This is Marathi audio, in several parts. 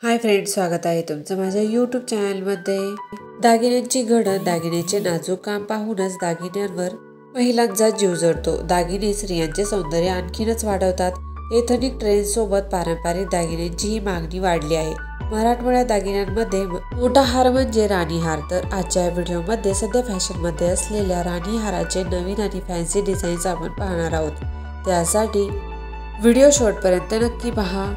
हाय फ्रेंड्स, स्वागत आहे तुमचं माझ्या यूट्यूब चॅनलमध्ये। दागिन्यांची घडण, दागिन्याचे नाजूक काम पाहूनच दागिन्यांवर महिलांचा जीव जडतो। दागिने स्त्रियांचे सौंदर्य आणखीनच वाढवतात। एथनिक ट्रेंड सोबत पारंपरिक दागिन्यांचीही मागणी वाढली आहे। मराठमोळ्या दागिन्यांमध्ये मोठा हार म्हणजे राणी हार। तर आजच्या व्हिडिओमध्ये सध्या फॅशनमध्ये असलेल्या राणी हाराचे नवीन आणि फॅन्सी डिझाईन्स आपण पाहणार आहोत। त्यासाठी व्हिडिओ शेवटपर्यंत नक्की पहा।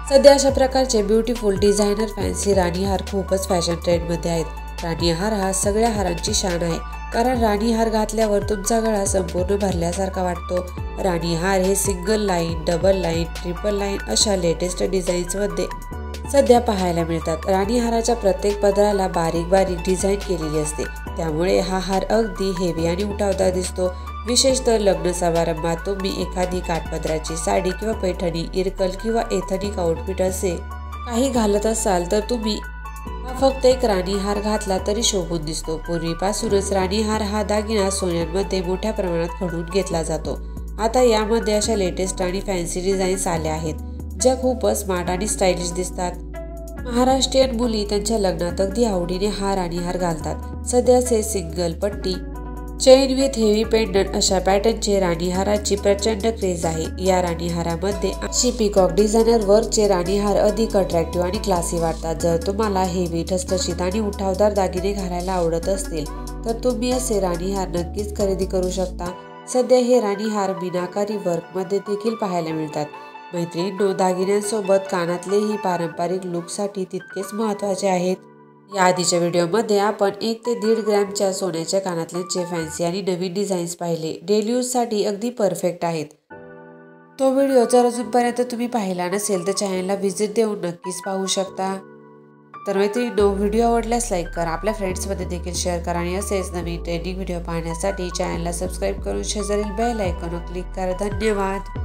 सध्या अशा प्रकारचे ब्युटिफुल डिझायनर फॅन्सी राणी हार खूपच फॅशन ट्रेंडमध्ये आहेत। राणी हार हा सगळ्या हारांची शान आहे, कारण राणी हार घातल्यावर तुमचा गळा संपूर्ण भरल्यासारखा वाटतो। राणी हार हे single line, double line, triple line अशा लेटेस्ट डिझाईन्समध्ये सध्या पाहायला मिळतात। राणी हाराच्या प्रत्येक पदराला बारीक बारीक डिझाईन केलेली असते, त्यामुळे हा हार अगदी हेवी आणि उठावदार दिसतो। विशेषतः लग्न समारंभात तुम्ही एखादी काठपदराची साडी किंवा पैठणी, इरकल किंवा एथनिक आउटफिट असे काही घालत असाल तर तुम्ही हा फक्त एक राणी हार घातला तरी शोभून दिसतो। पूर्वीपासूनच राणी हार हा दागिना सोन्यांमध्ये मोठ्या प्रमाणात खणून घेतला जातो। आता यामध्ये अशा लेटेस्ट आणि फॅन्सी डिझाईन्स आल्या आहेत, ज्या खूपच स्मार्ट आणि स्टायलिश दिसतात। महाराष्ट्रीयन मुली त्यांच्या लग्नात अगदी आवडीने हा राणी हार घालतात। सध्याचे सिंगल पट्टी, चेन विथ हेवी पेंडंट अशा पॅटर्नचे राणी हाराची प्रचंड क्रेज आहे। या राणी हारामध्ये अशी पिकॉक डिझायनर वर्कचे राणी हार अधिक अट्रॅक्टिव्ह आणि क्लासी वाटतात। जर तुम्हाला हेवी, ठसठशीत आणि उठावदार दागिने घालायला आवडत असतील तर तुम्ही असे राणी हार नक्कीच खरेदी करू शकता। सध्या हे राणी हार मीनाकारी वर्कमध्ये देखील पाहायला मिळतात। मैत्रिणींनो, दागिन्यांसोबत कानातलेही पारंपरिक लुकसाठी तितकेच महत्त्वाचे आहेत। या आधीच्या व्हिडिओमध्ये आपण 1 ते 1.5 ग्रॅमच्या सोन्याच्या कानातल्यांचे फॅन्सी आणि नवीन डिझाईन्स पाहिले, डेली यूजसाठी अगदी परफेक्ट आहेत। तो व्हिडिओ जर अजूनपर्यंत तुम्ही पाहिला नसेल तर चॅनलला व्हिजिट देऊन नक्कीच पाहू शकता। तर मैत्रिणींनो, व्हिडिओ आवडल्यास लाईक करा, आपल्या फ्रेंड्समध्ये देखील शेअर करा आणि असेच नवीन ट्रेंडिंग व्हिडिओ पाहण्यासाठी चॅनलला सबस्क्राईब करून शेजारील बेल आयकॉनवर क्लिक करा। धन्यवाद।